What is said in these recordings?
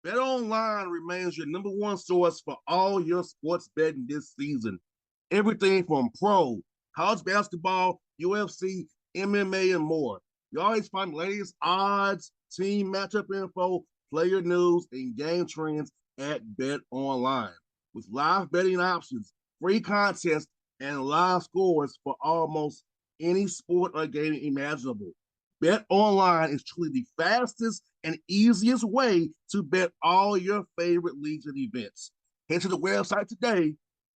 BetOnline remains your number one source for all your sports betting this season. Everything from pro, college basketball, UFC, MMA, and more. You always find the latest odds, team matchup info, player news, and game trends at BetOnline. With live betting options, free contests, and live scores for almost any sport or game imaginable. Bet Online is truly the fastest and easiest way to bet all your favorite leagues and events. Head to the website today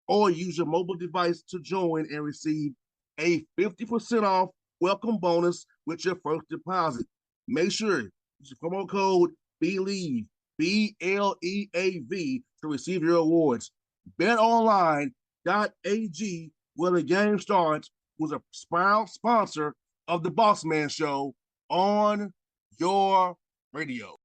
or use your mobile device to join and receive a 50% off welcome bonus with your first deposit. Make sure you use the promo code BELIEVE, BLEAV, to receive your rewards. BetOnline.ag, where the game starts, was a proud sponsor of the Bossman Show on your radio.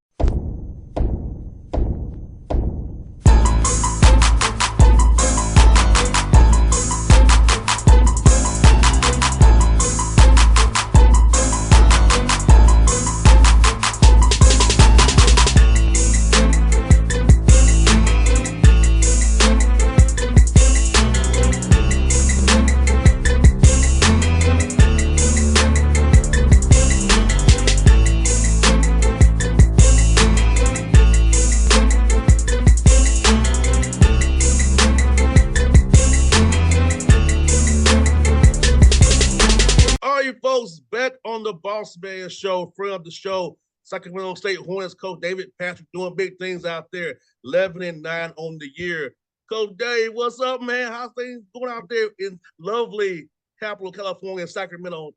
Folks, back on the Bossman Show, friend of the show, Sacramento State Hornets coach David Patrick doing big things out there, 11-9 on the year. Coach Dave, what's up, man? How's things going out there in lovely capital California, Sacramento?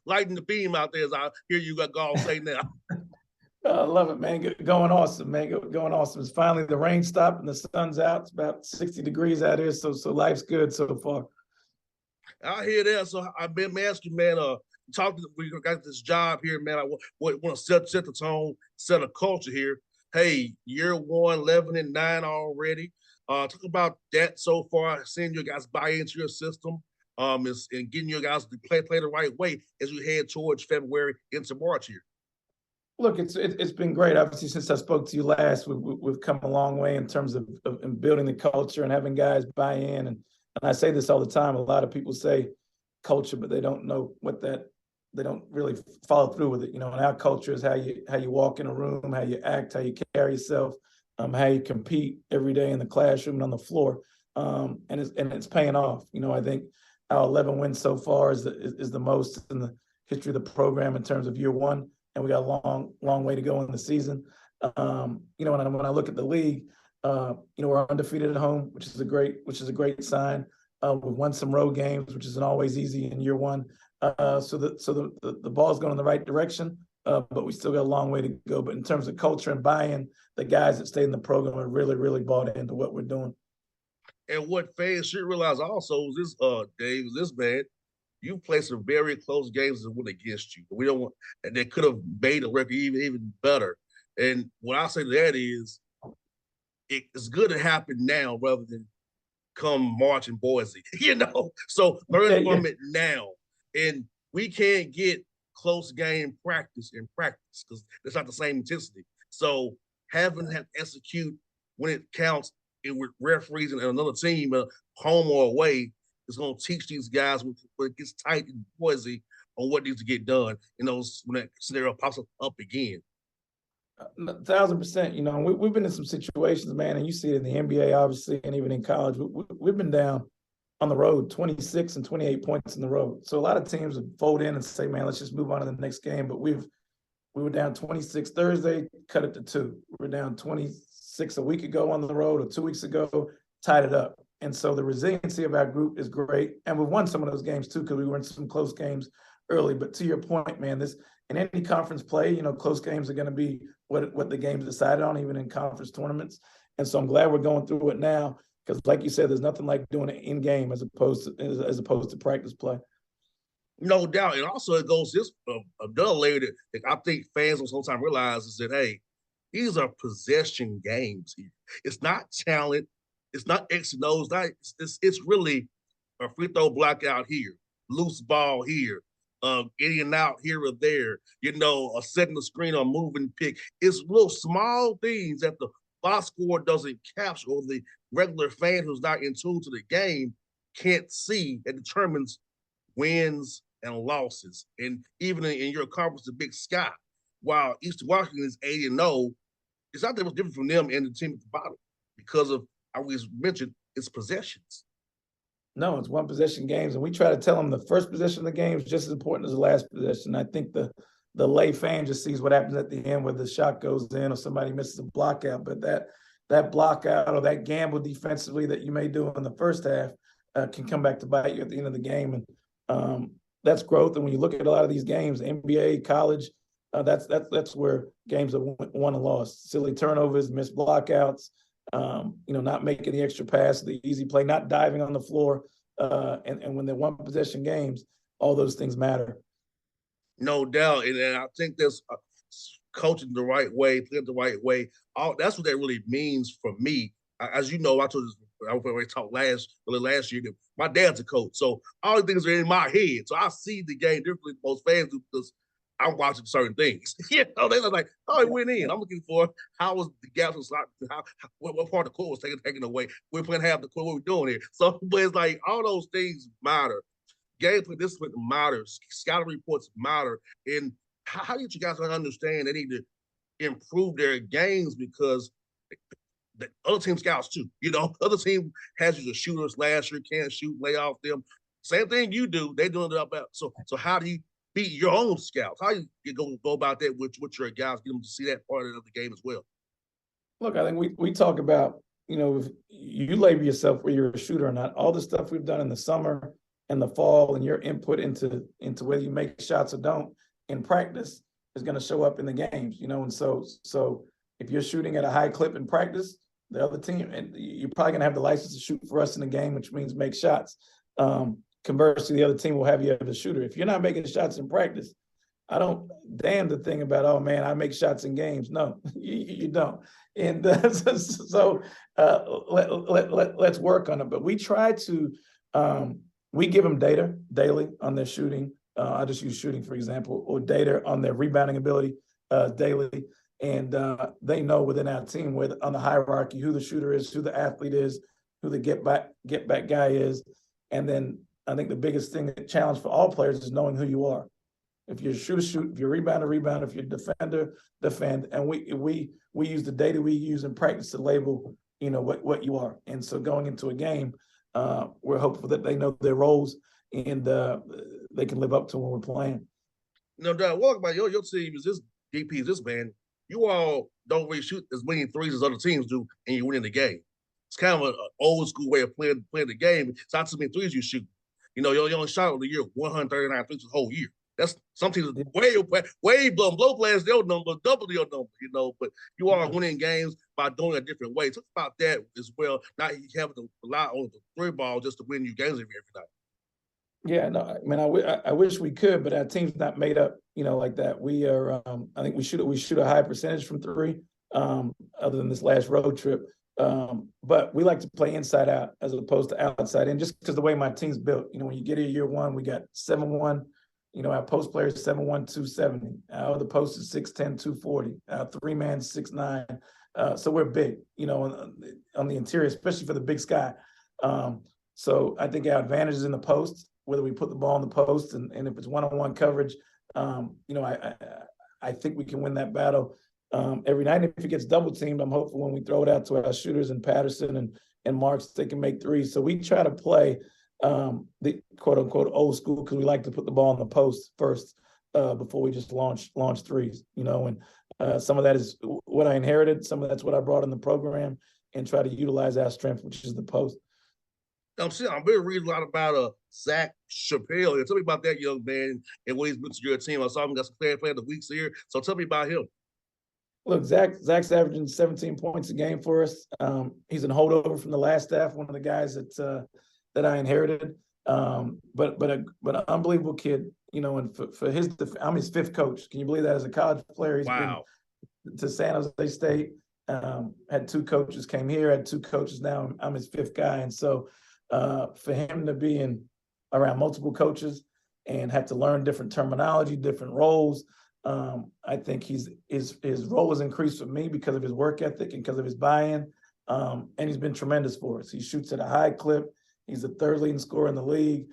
Lighting the beam out there, as I hear you got God say now. I love it, man. Going awesome, man. Going awesome. It's finally the rain stopped and the sun's out. It's about 60 degrees out here, so life's good so far. I hear that. So I've been asking, man, we got this job here, man. I want to set the tone, set a culture here. Hey, year one, 11-9 already. Talk about that so far, seeing you guys buy into your system, and getting you guys to play the right way as we head towards February into March here. Look, it's been great. Obviously, since I spoke to you last, we've come a long way in terms of building the culture and having guys buy in. And I say this all the time. A lot of people say culture, but they don't know they don't really follow through with it. And our culture is how you walk in a room, how you act, how you carry yourself, how you compete every day in the classroom and on the floor. And it's paying off. I think our 11 wins so far is the most in the history of the program in terms of year one. And we got a long way to go in the season. When I look at the league, we're undefeated at home, which is a great sign. We've won some road games, which isn't always easy in year one. So the ball's going in the right direction, but we still got a long way to go. But in terms of culture and buy-in, the guys that stayed in the program are really, really bought into what we're doing. And what fans should realize also is this, Dave, is this, man, you played some very close games that went against you. We don't want, and they could have made the record even better. And what I say to that is, it's good to happen now rather than come March in Boise, So learn from it now. And we can't get close game practice in practice because it's not the same intensity. So having to execute when it counts and with referees and another team, home or away, is going to teach these guys when it gets tight in Boise on what needs to get done. When that scenario pops up again. 1,000%. We've been in some situations, man, and you see it in the NBA, obviously, and even in college. We've been down on the road 26 and 28 points in the road. So a lot of teams would fold in and say, man, let's just move on to the next game. But we were down 26 Thursday, cut it to 2. We were down 26 a week ago on the road, or 2 weeks ago, tied it up. And so the resiliency of our group is great. And we've won some of those games too, because we were in some close games early. But to your point, man, in any conference play, close games are going to be what the game's decided on, even in conference tournaments. And so I'm glad we're going through it now, because like you said, there's nothing like doing it in game as opposed to practice play. No doubt. And also it goes this another layer that I think fans will sometimes realize is that, hey, these are possession games here. It's not talent. It's not X and O's. It's really a free throw block out here, loose ball here, in and out here or there, setting the screen or moving pick. It's little small things that the box score doesn't capture, or the regular fan who's not in tune to the game can't see, that determines wins and losses. And even in your conference, the Big Sky, while Eastern Washington is 8-0, it's not that much different from them and the team at the bottom because of, I always mentioned, it's possessions. No, it's one possession games, and we try to tell them the first possession of the game is just as important as the last possession. I think the lay fan just sees what happens at the end, where the shot goes in or somebody misses a block out. But that block out or that gamble defensively that you may do in the first half can come back to bite you at the end of the game, and that's growth. And when you look at a lot of these games, NBA, college, that's where games are won and lost. Silly turnovers, missed blockouts, not making the extra pass, the easy play, not diving on the floor. And when they're one possession games, all those things matter. No doubt. And I think there's coaching the right way, playing the right way. That's what that really means for me. As you know, I told you, I already talked last year that my dad's a coach. So all the things are in my head. So I see the game differently than most fans do because I'm watching certain things. They're like, oh, it went in. I'm looking for how was the gaps was what part of the court was taken away. We're playing half the court, what we're doing here. So, but it's like all those things matter. Gameplay discipline matters. Scouting reports matter. And how did you guys understand they need to improve their games because the other team scouts too? Other team has you as shooters last year, can't shoot, lay off them. Same thing you do. They doing it up. So how do you beat your own scouts? How you go about that with your guys, get them to see that part of the game as well? Look, I think we talk about, if you label yourself whether you're a shooter or not, all the stuff we've done in the summer and the fall and your input into whether you make shots or don't in practice is going to show up in the games, and so if you're shooting at a high clip in practice, the other team, and you're probably going to have the license to shoot for us in the game, which means make shots. Conversely, the other team will have you as a shooter. If you're not making shots in practice, I don't damn the thing about, oh man, I make shots in games. No, you don't. And so let's work on it. But we try to, we give them data daily on their shooting. I just use shooting, for example, or data on their rebounding ability daily. And they know within our team on the hierarchy who the shooter is, who the athlete is, who the get back guy is. And then I think the biggest challenge for all players is knowing who you are. If you're a shooter, shoot. If you're a rebounder, rebound. If you're a defender, defend. And we use the data we use in practice to label, what you are. And so going into a game, we're hopeful that they know their roles and they can live up to when we're playing. No doubt. Walk about your team is this DP is this man. You all don't really shoot as many threes as other teams do, and you win in the game. It's kind of an old school way of playing the game. It's not too many threes you shoot. You only shot of the year 139 threes the whole year. That's some teams way blow players their number, double your number, but you are winning games by doing a different way. Talk about that as well. Not having to rely on the three ball just to win you games every night. Yeah, no, I mean, I wish we could, but our team's not made up, like that. We are, I think we shoot a high percentage from three, other than this last road trip. But we like to play inside out as opposed to outside in, just because the way my team's built. When you get here year one, we got 7-1. Our post players 7'1", 270. Our other post is 6'10", 240. Our three-man 6'9". So we're big, on the interior, especially for the Big Sky. So I think our advantage is in the post, whether we put the ball in the post and if it's one-on-one coverage, I think we can win that battle every night. And if it gets double teamed, I'm hopeful when we throw it out to our shooters and Patterson and Marks, they can make threes. So we try to play the quote unquote old school because we like to put the ball in the post first before we just launch threes, and some of that is what I inherited. Some of that's what I brought in the program and try to utilize our strength, which is the post. I'm really reading a lot about Zach Chappelle. Tell me about that young man and what he's been to your team. I saw him got some player of the weeks here. So tell me about him. Look, Zach's averaging 17 points a game for us. He's an holdover from the last staff, one of the guys that I inherited. But an unbelievable kid, and for I'm his fifth coach. Can you believe that? As a college player, he's been to San Jose State, had two coaches, came here, had two coaches now. I'm his fifth guy. And so for him to be around multiple coaches and have to learn different terminology, different roles, I think his role has increased for me because of his work ethic and because of his buy-in. And he's been tremendous for us. He shoots at a high clip. He's the third leading scorer in the league.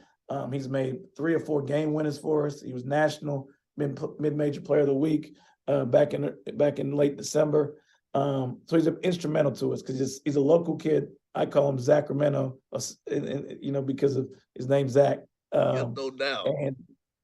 He's made 3 or 4 game winners for us. He was national mid-major player of the week back in late December. So he's instrumental to us because he's a local kid. I call him Sacramento, because of his name Zach. No doubt. And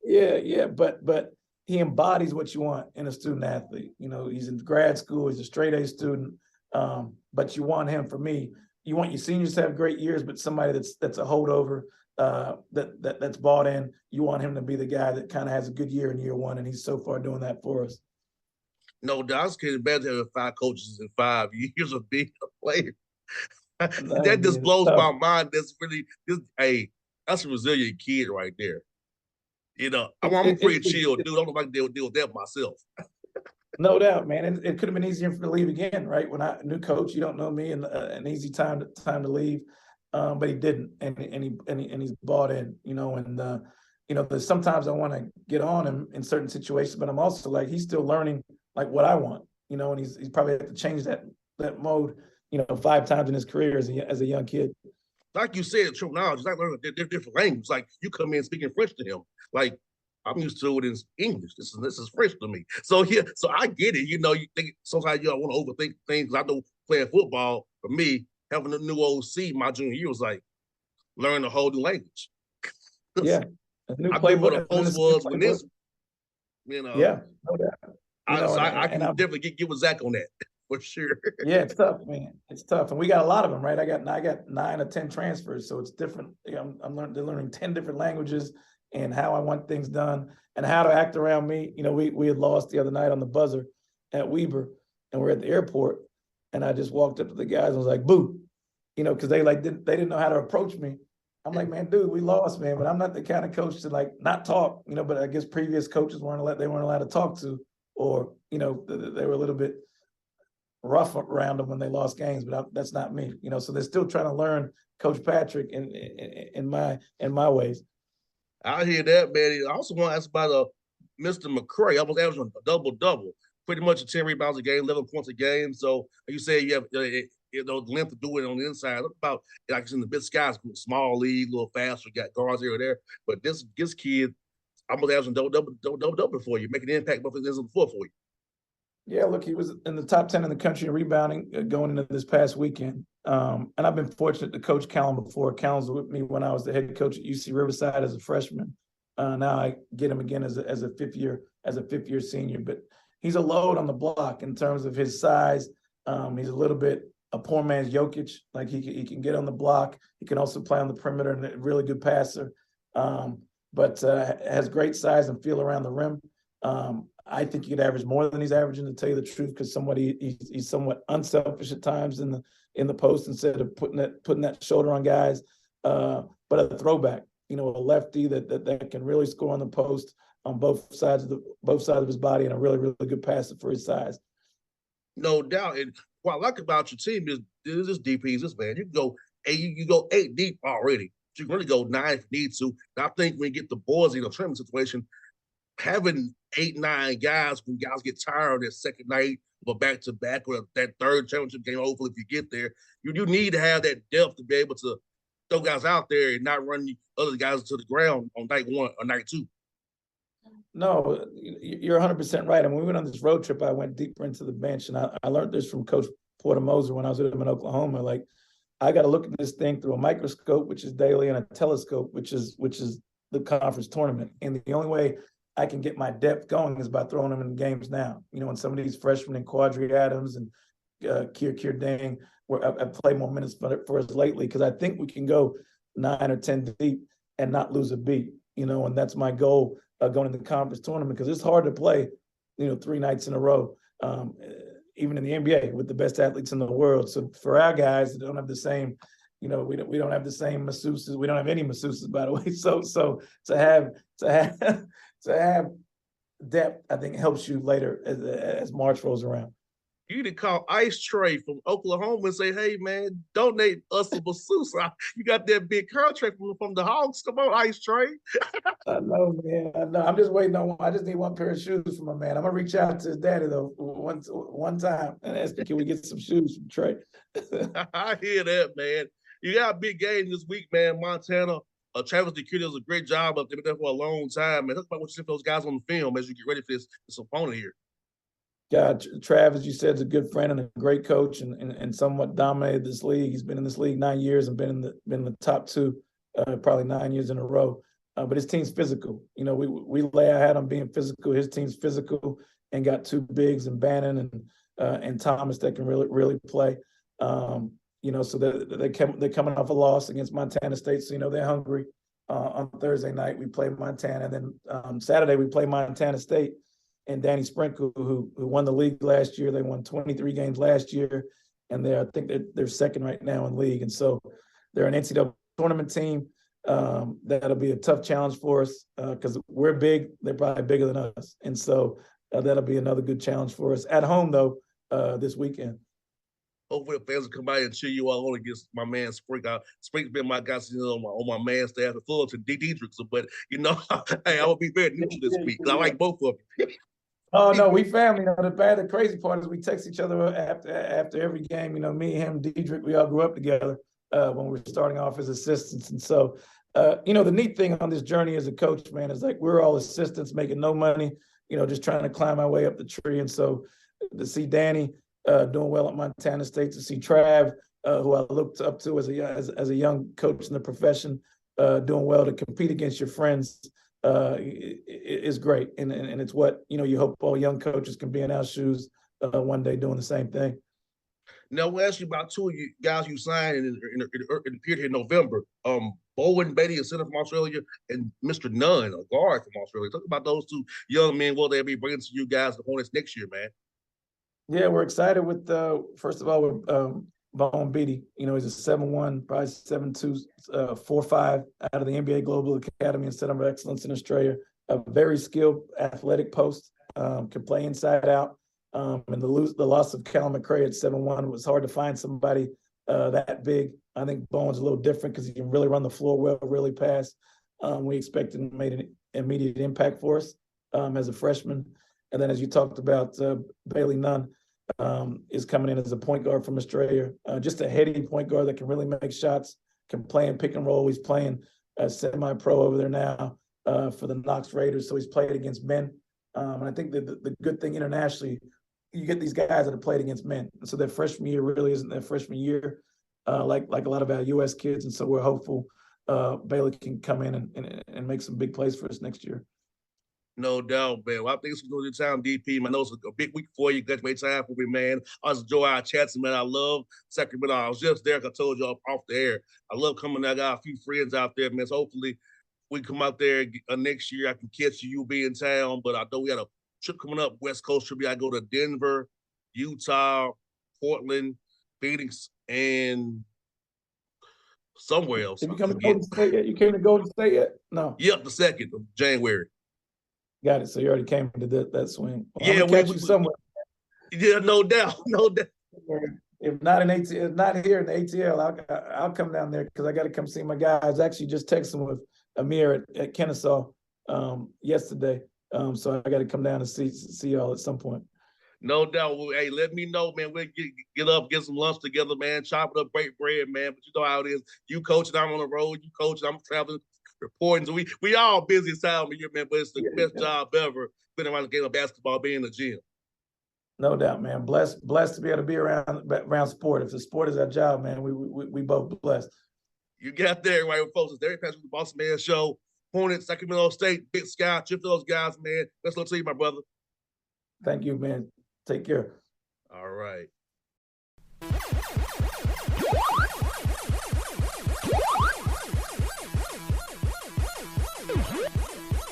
yeah, but he embodies what you want in a student athlete. He's in grad school. He's a straight A student. But you want him, for me, you want your seniors to have great years, but somebody that's a holdover, that's bought in. You want him to be the guy that kind of has a good year in year one, and he's so far doing that for us. No, that's better having 5 coaches in 5 years of being a player. That just blows my mind. That's that's a resilient kid right there. I'm pretty chill, dude. I don't know if I can deal with that myself. No doubt, man. It could have been easier for me to leave again, right? When new coach, you don't know me, and an easy time to leave, but he didn't, and he's bought in, there's sometimes I want to get on him in certain situations, but I'm also like, he's still learning like what I want, and he's probably had to change that mode, 5 times in his career as a young kid. Like you said, true knowledge is like learning a different language. Like you come in speaking French to him, like I'm used to it in English. This is French to me. So so I get it. You think sometimes you don't want to overthink things. I know playing football for me, having a new OC my junior year was like learning a whole new language. Yeah, a new I knew what a post was when this. Yeah, no doubt. I can definitely get with Zach on that. For sure. Yeah, it's tough, man. It's tough, and we got a lot of them, right? I got 9 or 10 transfers, so it's different. They're learning 10 different languages and how I want things done and how to act around me. We had lost the other night on the buzzer at Weber, and we're at the airport, and I just walked up to the guys and was like, "Boo," because they didn't know how to approach me. I'm like, "Man, dude, we lost, man," but I'm not the kind of coach to like not talk, but I guess previous coaches weren't allowed to talk to, or they were a little bit rough around them when they lost games, but that's not me, so they're still trying to learn Coach Patrick in my ways. I hear that, man. I also want to ask about Mr. McCray. I was averaging a double-double, pretty much 10 rebounds a game, 11 points a game. So you say you have the length to do it on the inside. Look about like in the big skies, small league, a little faster, got guards here or there. But this kid, I'm averaging double for you, making an impact both ends of the floor for you. Yeah, look, he was in the top 10 in the country in rebounding going into this past weekend. And I've been fortunate to coach Callum before. Callum was with me when I was the head coach at UC Riverside as a freshman. Now I get him again as a fifth year senior. But he's a load on the block in terms of his size. He's a little bit a poor man's Jokic. Like he can get on the block. He can also play on the perimeter and a really good passer. But has great size and feel around the rim. I think he could average more than he's averaging, to tell you the truth, because he's somewhat unselfish at times in the post instead of putting that shoulder on guys. But a throwback, a lefty that can really score on the post on both sides of his body, and a really, really good passer for his size. No doubt. And what I like about your team is this DPs, this man. You go 8 deep already. You can really go 9 if you need to. And I think when you get the boys in a tournament situation, having 8, 9 guys, when guys get tired of their second night of a back-to-back or that third championship game, hopefully if you get there, you need to have that depth to be able to throw guys out there and not run other guys to the ground on night 1 or night 2. No, you're 100% right. And when we went on this road trip, I went deeper into the bench, and I learned this from Coach Porter Moser when I was with him in Oklahoma. Like, I got to look at this thing through a microscope, which is daily, and a telescope, which is the conference tournament. And the only way I can get my depth going is by throwing them in games now. And some of these freshmen in Quadri Adams and Kier Dang, where I've played more minutes for us lately, because I think we can go 9 or 10 deep and not lose a beat. And that's my goal going into the conference tournament, because it's hard to play, 3 nights in a row, even in the NBA with the best athletes in the world. So for our guys that don't have the same, we don't have the same masseuses. We don't have any masseuses, by the way. So to have depth, I think helps you later as March rolls around. You need to call Ice Tray from Oklahoma and say, hey, man, donate us a masseuse. You got that big contract from the Hawks. Come on, Ice Tray. I know, man. I know. I'm just waiting on one. I just need one pair of shoes for my man. I'm gonna reach out to his daddy though one time and ask him, can we get some shoes from Trey? I hear that, man. You got a big game this week, man. Montana. Travis DeCuire does a great job up there, been there for a long time, man. Talk about what you see for those guys on the film as you get ready for this opponent here. God, Travis, you said, is a good friend and a great coach, and somewhat dominated this league. He's been in this league 9 years and been in the top two, probably 9 years in a row. But his team's physical. You know, we lay our hat on being physical. His team's physical and got two bigs and Bannon and Thomas that can really play. You know, so they're coming off a loss against Montana State, so you know they're hungry. On Thursday night we play Montana, and then Saturday we play Montana State. And Danny Spreaker, who won the league last year. They won 23 games last year, and I think they're second right now in league. And so they're an NCAA tournament team. That'll be a tough challenge for us because we're big. They're probably bigger than us. And so that'll be another good challenge for us. At home, though, this weekend. Hopefully the fans will come by and cheer you all on against my man Spreaker. Spreaker's been my guy on my man staff, the full to D. Dietrich. But, you know, hey, I will be very neutral this week because I like both of them. Oh no, we family. You know, the crazy part is we text each other after every game. You know, me, him, Diedrich, we all grew up together when we were starting off as assistants. And so, you know, the neat thing on this journey as a coach, man, is like we're all assistants making no money. You know, just trying to climb our way up the tree. And so, to see Danny doing well at Montana State, to see Trav, who I looked up to as a young coach in the profession, doing well, to compete against your friends. Is great, and it's what you hope all young coaches can be in our shoes one day doing the same thing. Now we'll ask you about two of you guys you signed in the period in November. Bowen Beatty, a center from Australia, and Mr. Nunn, a guard from Australia. Talk about those two young men. What they'll be bringing to you guys the Hornets next year, man. Yeah, we're excited with first of all with Bowen Beatty. You know, he's a 7'1", probably 7'2", 4'5", out of the NBA Global Academy and Center of Excellence in Australia. A very skilled athletic post, can play inside out. And the loss of Callum McRae at 7'1" was hard to find somebody that big. I think Bowen's a little different because he can really run the floor well, really pass. We expect him to make an immediate impact for us as a freshman. And then, as you talked about, Bailey Nunn is coming in as a point guard from Australia. Just a heady point guard that can really make shots, can play in pick and roll. He's playing semi-pro over there now for the Knox Raiders, so he's played against men. And I think that the good thing internationally, you get these guys that have played against men. And so their freshman year really isn't their freshman year like a lot of our U.S. kids. And so we're hopeful Bailey can come in and make some big plays for us next year. No doubt, man. Well, I think it's going to town, DP. I know it's a big week for you. Graduate time for me, man. I was enjoying our chats, man. I love Sacramento. I was just there. I told you off the air. I love coming. I got a few friends out there, man. So hopefully we come out there next year. I can catch you. You'll be in town. But I know we got a trip coming up, West Coast trip. I go to Denver, Utah, Portland, Phoenix, and somewhere else. Have you come to Golden State yet? You came to Golden State yet? No. Yep, the 2nd of January. Got it. So you already came to that swing. Well, yeah, I'm gonna catch you somewhere. Yeah, no doubt, no doubt. If not not here in the ATL, I'll come down there because I got to come see my guy. I was actually just texting with Amir at Kennesaw yesterday, so I got to come down and see y'all at some point. No doubt. Well, hey, let me know, man. We'll get up, get some lunch together, man. Chop it up, break bread, man. But you know how it is. You coaching, I'm on the road. You coaching, I'm traveling, reporting. So we all busy time of year, man. But it's the best job ever. Been around the game of basketball, being in the gym. No doubt, man. Blessed to be able to be around sport. If the sport is our job, man, we both blessed. You got there, right, folks. It's Derek Patrick, the Bossman Show. Hornets, Sacramento State, Big Sky, trip those guys, man. Let's look to you, my brother. Thank you, man. Take care. All right.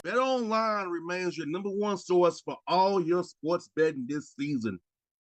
BetOnline remains your number one source for all your sports betting this season.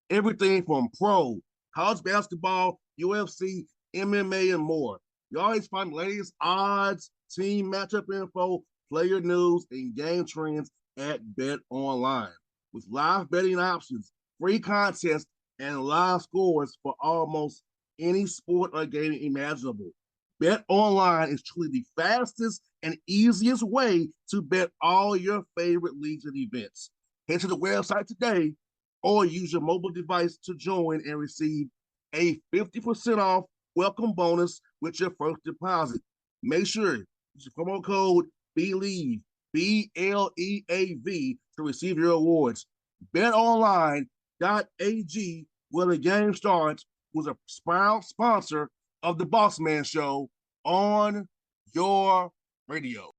Everything from pro, college basketball, UFC, MMA, and more. You always find the latest odds, team matchup info, player news, and game trends at BetOnline. With live betting options, free contests, and live scores for almost any sport or game imaginable. Bet online is truly the fastest and easiest way to bet all your favorite leagues and events. Head to the website today or use your mobile device to join and receive a 50% off welcome bonus with your first deposit. Make sure you use the promo code BLEAV, BLEAV, to receive your awards. BetOnline.ag, where the game starts, was a proud sponsor of the Bossman Show on your radio.